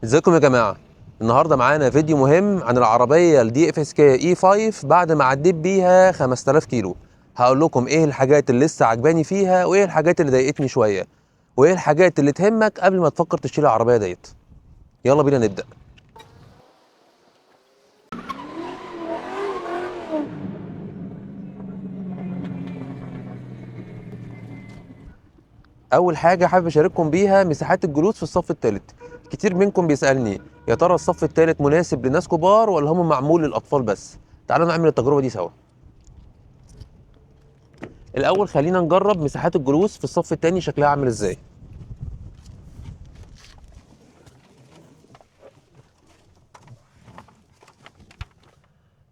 ازيكم يا جماعه. النهارده معانا فيديو مهم عن العربيه الدي اف اس كي اي 5 بعد ما عديت بيها 5000 كيلو. هقول لكم ايه الحاجات اللي لسه عجباني فيها وايه الحاجات اللي ضايقتني شويه وايه الحاجات اللي تهمك قبل ما تفكر تشتري العربيه ديت. يلا بينا نبدا. اول حاجه حابب اشارككم بيها مساحات الجلوس في الصف الثالث. كتير منكم بيسالني يا ترى الصف الثالث مناسب لناس كبار ولا هم معمول للاطفال بس. تعالوا نعمل التجربه دي سوا. الاول خلينا نجرب مساحات الجلوس في الصف الثاني شكلها عامل ازاي.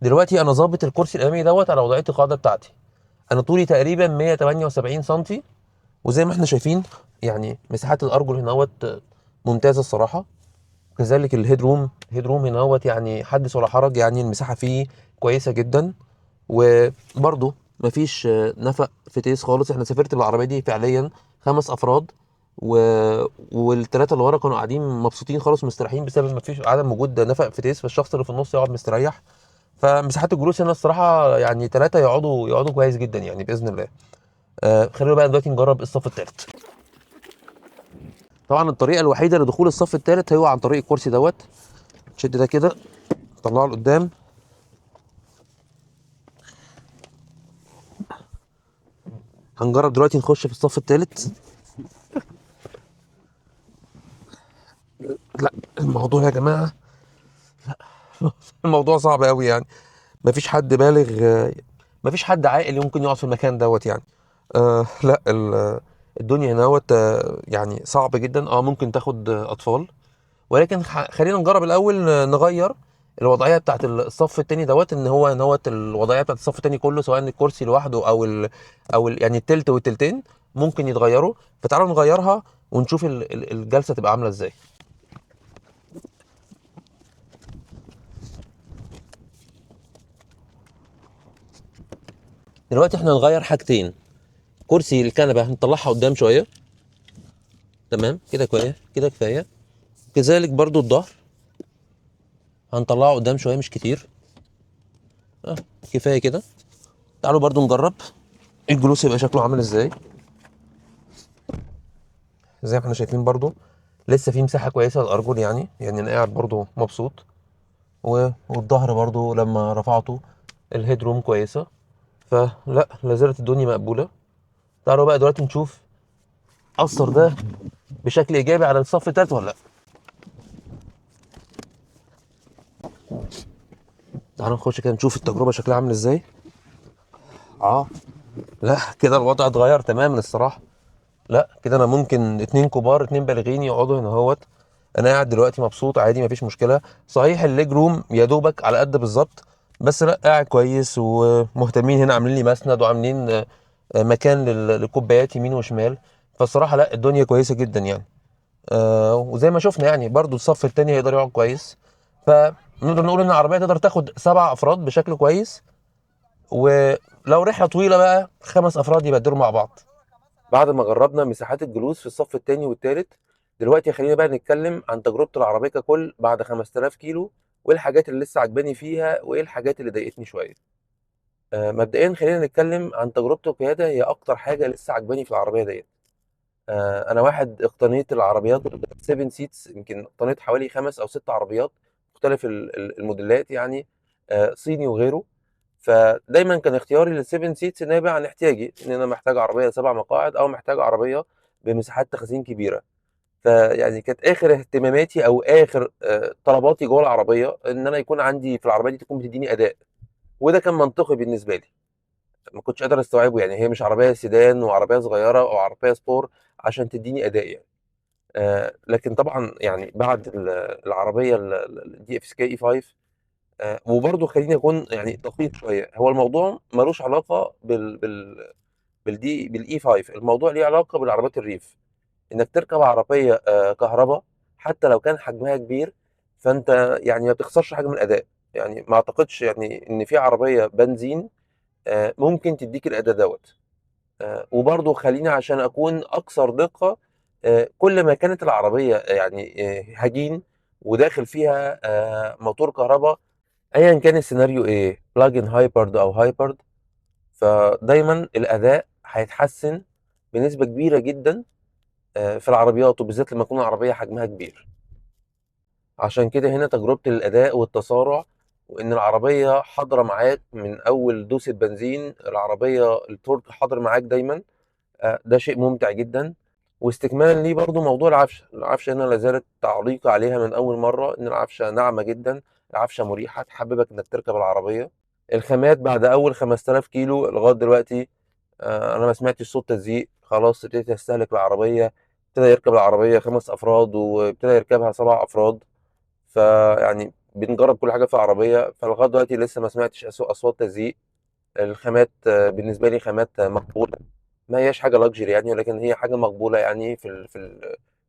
دلوقتي انا ظابط الكرسي الامامي دوت على وضعيه القاعده بتاعتي. انا طولي تقريبا 178 سم، وزي ما احنا شايفين يعني مساحات الارجل هنا دوت ممتازه الصراحه. كذلك الهيد روم هنا دوت يعني حدث ولا حرج، يعني المساحه فيه كويسه جدا. وبرده مفيش نفق فتيس خالص. احنا سافرت بالعربيه دي فعليا 5 افراد و... والثلاثه اللي ورا كانوا قاعدين مبسوطين خالص مستريحين بسبب مفيش عدم وجود نفق فتيس، فالشخص اللي في النص يقعد مستريح. فمساحات الجلوس هنا الصراحه يعني ثلاثه يقعدوا كويس جدا يعني باذن الله. خلينا بقى دلوقتي نجرب الصف الثالث. طبعا الطريقه الوحيده لدخول الصف الثالث هو عن طريق الكرسي دوت. تشد ده كده، طلعه لقدام. هنجرب دلوقتي نخش في الصف الثالث. لا، الموضوع يا جماعه الموضوع صعب قوي يعني. مفيش حد بالغ، مفيش حد عاقل ممكن يقعد في المكان دوت يعني. لا الدنيا هنا دوت يعني صعب جدا. ممكن تاخد اطفال، ولكن خلينا نجرب الاول نغير الوضعيه بتاعت الصف التاني دوت. ان هو الوضعيه بتاعت الصف التاني كله، سواء الكرسي لوحده او يعني التلت والتلتين ممكن يتغيروا. فتعالوا نغيرها ونشوف الجلسه تبقى عامله ازاي. دلوقتي احنا هنغير حاجتين. كرسي الكنبه هنطلعها قدام شويه. تمام كده كويس، كده كفايه. كذلك برضو الظهر هنطلعه قدام شويه مش كتير. اه كفايه كده. تعالوا برضو نجرب الجلوس يبقى شكله عامل ازاي. زي ما احنا شايفين برضو لسه في مساحه كويسه للارجل، يعني انا قاعد برضو مبسوط. والظهر برضو لما رفعته الهيد روم كويسه. فلا لازالت الدنيا مقبوله. تعالوا بقى دلوقتي نشوف اثر ده بشكل ايجابي على الصف التالت ولا لا. تعالوا نخش كده نشوف التجربه شكلها عامل ازاي. اه لا كده الوضع اتغير تماما الصراحه. لا كده انا ممكن اتنين كبار اتنين بالغين يقعدوا هنا اهوت. انا قاعد دلوقتي مبسوط عادي مفيش مشكله. صحيح الليج روم يا دوبك على قد بالظبط، بس لا قاعد كويس. ومهتمين هنا عاملين لي مسند وعاملين مكان للكوبايات يمين وشمال. فالصراحه لا الدنيا كويسه جدا يعني. وزي ما شفنا يعني برضو الصف التاني هيقدر يقعد كويس. فنقدر نقول ان العربيه تقدر تاخد 7 افراد بشكل كويس. ولو رحله طويله بقى 5 افراد يبدلوا مع بعض. بعد ما جربنا مساحات الجلوس في الصف الثاني والثالث، دلوقتي خلينا بقى نتكلم عن تجربة العربية ككل بعد 5000 كيلو، وايه الحاجات اللي لسه عجباني فيها وايه الحاجات اللي ضايقتني شوية. مبدئيا خلينا نتكلم عن تجربة القيادة، هي اكتر حاجة لسه عجباني في العربية ديت. انا واحد اقتنيت العربيات 7 سيتس، يمكن اقتنيت حوالي 5 او 6 عربيات مختلف الموديلات يعني، صيني وغيره. فدايما كان اختياري لل7 سيتس نابع عن احتياجي، ان انا محتاج عربيه 7 مقاعد او محتاج عربيه بمساحات تخزين كبيره. فيعني كانت اخر اهتماماتي او اخر طلباتي جوه العربيه ان انا يكون عندي في العربيه دي تكون بتديني اداء. وده كان منطقي بالنسبه لي، ما كنتش قادر استوعبه. يعني هي مش عربيه سيدان وعربيه صغيره او عربيه سبور عشان تديني اداء يعني. لكن طبعا يعني بعد العربيه الدي اف اس كي اي 5. وبرضه خليني اكون يعني دقيق شويه، هو الموضوع ملوش علاقه بالاي 5. الموضوع ليه علاقه بالعربيات الريف. انك تركب عربيه كهرباء حتى لو كان حجمها كبير، فانت يعني ما بتخسرش حاجه من الاداء. يعني ما اعتقدش يعني ان في عربيه بنزين ممكن تديك الاداء دوت. وبرضه خليني عشان اكون اكثر دقه، كل ما كانت العربيه يعني هجين وداخل فيها موتور كهرباء، ايا كان السيناريو ايه، بلاجن هايبرد او هايبرد، فدايما الاداء هيتحسن بنسبه كبيره جدا في العربيات، وبالذات لما تكون العربيه حجمها كبير. عشان كده هنا تجربه الاداء والتسارع، وان العربيه حاضره معاك من اول دوسه بنزين، العربيه التورك حاضر معاك دايما. ده شيء ممتع جدا. واستكمالا ليه برضو موضوع العفشه هنا لازالت تعليق عليها من اول مره، ان العفشه ناعمه جدا، العفشه مريحه تحببك انك تركب العربيه. الخامات بعد اول 5000 كيلو لغايه دلوقتي انا ما سمعتش صوت تزييق، خلاص ابتديت استهلك العربيه، ابتدى يركب العربيه 5 افراد وابتدى يركبها 7 افراد. فيعني بنجرب كل حاجه في العربيه، فلغايه دلوقتي لسه ما سمعتش اصوات تزييق. الخامات بالنسبه لي خامات مقبوله، ما هياش حاجه لاكجري يعني، ولكن هي حاجه مقبوله يعني في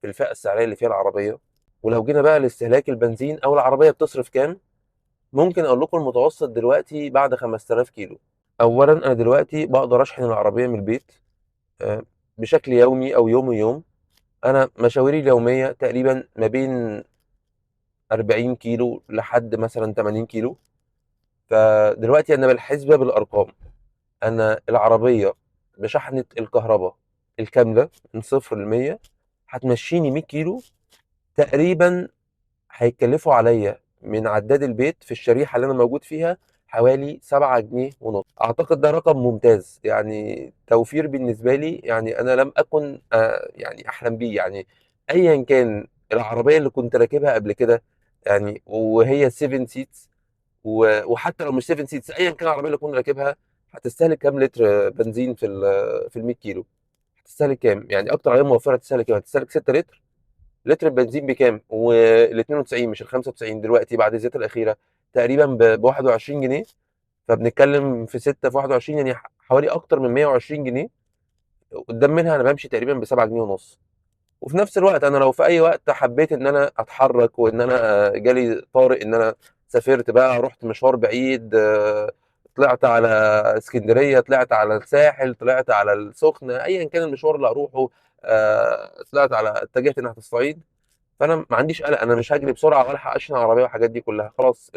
الفئه السعريه اللي فيها العربيه. ولو جينا بقى لاستهلاك البنزين او العربيه بتصرف كام، ممكن اقول لكم المتوسط دلوقتي بعد 5000 كيلو. اولا انا دلوقتي بقدر اشحن العربيه من البيت آه، بشكل يومي او يوم ويوم. انا مشاويري اليوميه تقريبا ما بين 40 كيلو لحد مثلا 80 كيلو. فدلوقتي انا بالحسبه بالارقام، انا العربيه بشحنه الكهرباء الكامله من صفر ل 100 هتمشيني 100 كيلو تقريبا. هيكلفوا عليا من عداد البيت في الشريحه اللي انا موجود فيها حوالي 7 جنيه ونص. اعتقد ده رقم ممتاز، يعني توفير بالنسبه لي، يعني انا لم اكن يعني احلم بيه يعني. ايا كان العربيه اللي كنت راكبها قبل كده يعني، وهي 7 سيتس، وحتى لو مش 7 سيتس، ايا كان العربيه اللي كنت راكبها، هتستهلك كام لتر بنزين في ال 100 كيلو؟ هتستهلك كام؟ يعني اكتر عربيه موفره هتستهلك كام؟ هتستهلك 6 لتر. لتر البنزين بكام؟ وال 92 مش ال 95 دلوقتي بعد الزيادة الأخيرة تقريبا ب 21 جنيه. فبنتكلم في 6 في 21 يعني حوالي أكتر من 120 جنيه. قدام منها أنا بمشي تقريبا ب 7 جنيه ونص. وفي نفس الوقت أنا لو في أي وقت حبيت إن أنا أتحرك، وإن أنا جالي طارئ إن أنا سافرت بقى، رحت مشوار بعيد، طلعت على اسكندرية، طلعت على الساحل، طلعت على السخنة، أيا كان المشوار اللي أروحه، طلعت على اتجهت ناحية الصعيد، فانا ما عنديش قلق، انا مش هجري بسرعه ولا هشحن العربيه والحاجات دي كلها. خلاص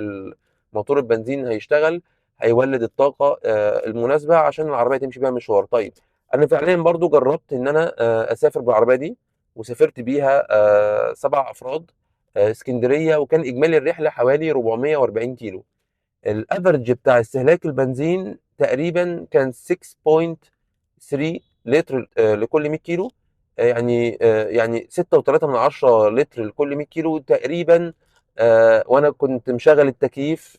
موتور البنزين هيشتغل، هيولد الطاقه المناسبه عشان العربيه تمشي بيها مشوار. طيب انا فعليا برضو جربت ان انا اسافر بالعربيه دي، وسافرت بيها 7 افراد اسكندريه، وكان اجمالي الرحله حوالي 440 كيلو. الافرج بتاع استهلاك البنزين تقريبا كان 6.3 لتر لكل 100 كيلو. يعني 6.3 من 10 لتر لكل 100 كيلو تقريبا. وانا كنت مشغل التكييف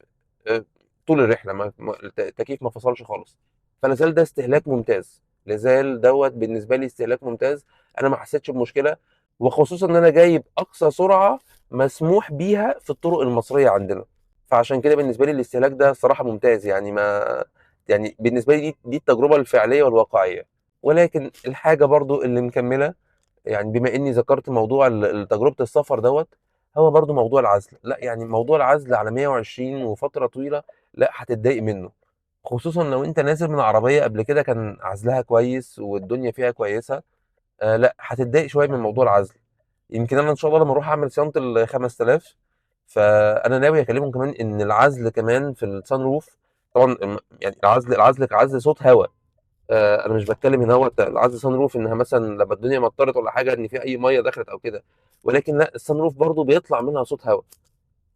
طول الرحله، التكييف ما فصلش خالص. فلازال ده استهلاك ممتاز، لازال دوت بالنسبه لي استهلاك ممتاز. انا ما حسيتش بمشكله، وخصوصا ان انا جايب اقصى سرعه مسموح بيها في الطرق المصريه عندنا. فعشان كده بالنسبه لي الاستهلاك ده صراحه ممتاز، يعني ما يعني بالنسبه لي دي التجربه الفعليه والواقعيه. ولكن الحاجه برضو اللي مكمله، يعني بما اني ذكرت موضوع تجربه السفر دوت، هو برضو موضوع العزل. لا يعني موضوع العزل على 120 وفتره طويله، لا هتتضايق منه. خصوصا لو انت نازل من عربيه قبل كده كان عزلها كويس والدنيا فيها كويسه، لا هتتضايق شويه من موضوع العزل. يمكن انا ان شاء الله لما اروح اعمل صيانه ال 5000، فانا ناوي اكلمهم كمان ان العزل كمان في السان روف. طبعا يعني العزل كعزل صوت هواء. انا مش بتكلم ان هو العزل سان روف انها مثلا لما الدنيا مطرت ولا حاجه ان في اي ميه دخلت او كده، ولكن لا، السان روف برضه بيطلع منها صوت هواء.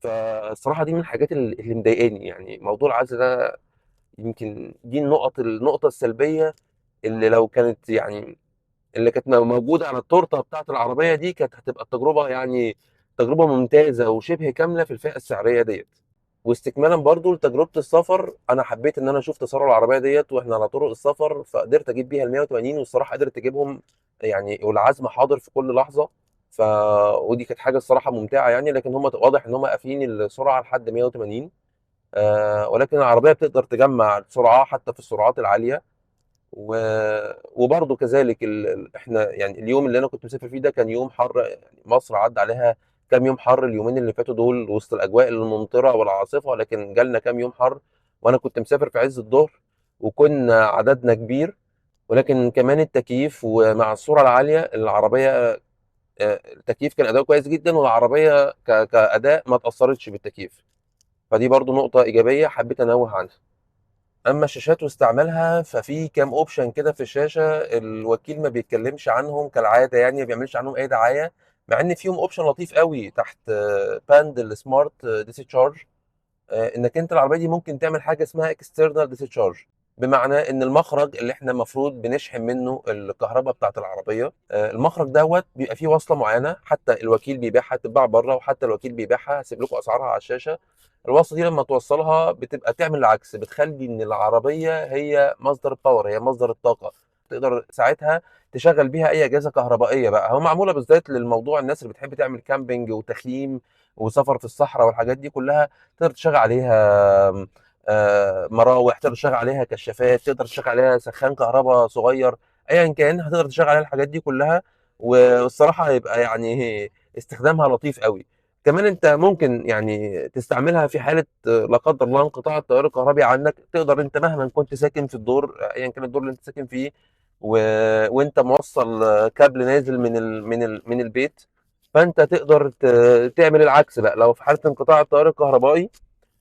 فالصراحه دي من الحاجات اللي مضايقاني، يعني موضوع العزل ده. يمكن دي النقطه السلبيه اللي لو كانت يعني اللي كانت موجوده على التورته بتاعت العربيه دي، كانت هتبقى التجربه يعني تجربه ممتازه وشبه كامله في الفئه السعريه ديت. واستكمالا برضو لتجربه السفر، انا حبيت ان انا اشوف تسارع العربيه ديت واحنا على طرق السفر، فقدرت اجيب بيها ال 180، والصراحه قدرت تجيبهم يعني، والعزم حاضر في كل لحظه. ف ودي كانت حاجه الصراحه ممتعه يعني، لكن هم واضح ان هم قافلين السرعه لحد 180. ولكن العربيه بتقدر تجمع سرعه حتى في السرعات العاليه. و... وبرضه كذلك احنا يعني اليوم اللي انا كنت مسافر فيه ده كان يوم حر، يعني مصر عدى عليها كام يوم حر اليومين اللي فاتوا دول وسط الاجواء الممطره والعاصفه، لكن جالنا كام يوم حر وانا كنت مسافر في عز الظهر، وكنا عددنا كبير. ولكن كمان التكييف ومع السرعه العاليه العربيه التكييف كان اداؤه كويس جدا، والعربيه كاداء ما اتاثرتش بالتكييف. فدي برضو نقطه ايجابيه حبيت انوه عنها. اما الشاشات واستعمالها، ففي كام اوبشن كده في الشاشه الوكيل ما بيتكلمش عنهم كالعاده، يعني ما بيعملش عنهم اي دعايه، مع ان فيهم اوبشن لطيف قوي تحت باند السمارت دي سي تشارج. انك انت العربيه دي ممكن تعمل حاجه اسمها اكسترنال ديسشارج، بمعنى ان المخرج اللي احنا المفروض بنشحن منه الكهرباء بتاعه العربيه، المخرج دوت بيبقى فيه وصله معينه، حتى الوكيل بيبيعها، تتباع بره، وحتى الوكيل بيبيعها، هسيب لكم اسعارها على الشاشه. الوصله دي لما توصلها بتبقى تعمل العكس، بتخلي ان العربيه هي مصدر الباور، هي مصدر الطاقه، تقدر ساعتها تشغل بيها اي اجهزه كهربائيه بقى. هو معموله بالذات للموضوع الناس اللي بتحب تعمل كامبينج وتخييم وسفر في الصحراء والحاجات دي كلها. تقدر تشغل عليها مراوح، تقدر تشغل عليها كشافات، تقدر تشغل عليها سخان كهرباء صغير، ايا كان هتقدر تشغل عليها الحاجات دي كلها. والصراحه هيبقى يعني استخدامها لطيف قوي. كمان انت ممكن يعني تستعملها في حاله لا قدر الله انقطاع التيار الكهربي عنك. تقدر انت مهما كنت ساكن في الدور، ايا كان الدور اللي انت ساكن فيه، و... وانت موصل كابل نازل من البيت، فانت تقدر تعمل العكس بقى. لو في حاله انقطاع التيار الكهربائي،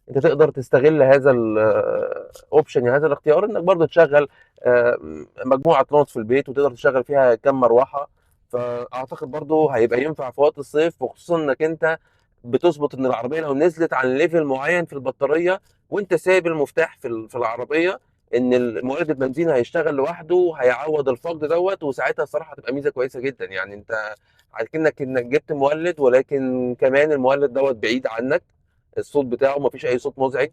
انت تقدر تستغل هذا الاوبشن، هذا الاختيار، انك برضه تشغل آه، مجموعه لمبات في البيت، وتقدر تشغل فيها كم مروحه. فاعتقد برضه هيبقى ينفع في وقت الصيف، وخصوصا انك انت بتظبط ان العربيه لو نزلت عن ليفل معين في البطاريه، وانت سايب المفتاح في العربيه، ان مولد البنزين هيشتغل لوحده، هيعوض الفقد دوت. وساعتها الصراحه هتبقى ميزه كويسه جدا. يعني انت انك جبت مولد، ولكن كمان المولد دوت بعيد عنك، الصوت بتاعه مفيش اي صوت مزعج،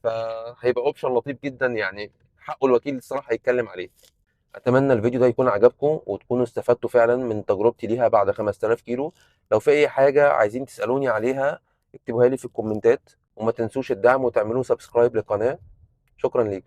فهيبقى اوبشن لطيف جدا، يعني حقه الوكيل الصراحه يتكلم عليه. اتمنى الفيديو ده يكون عجبكم، وتكونوا استفدتوا فعلا من تجربتي ليها بعد 5000 كيلو. لو في اي حاجه عايزين تسالوني عليها، اكتبوها لي في الكومنتات، وما تنسوش الدعم وتعملوا سبسكرايب للقناه. شكرا ليك.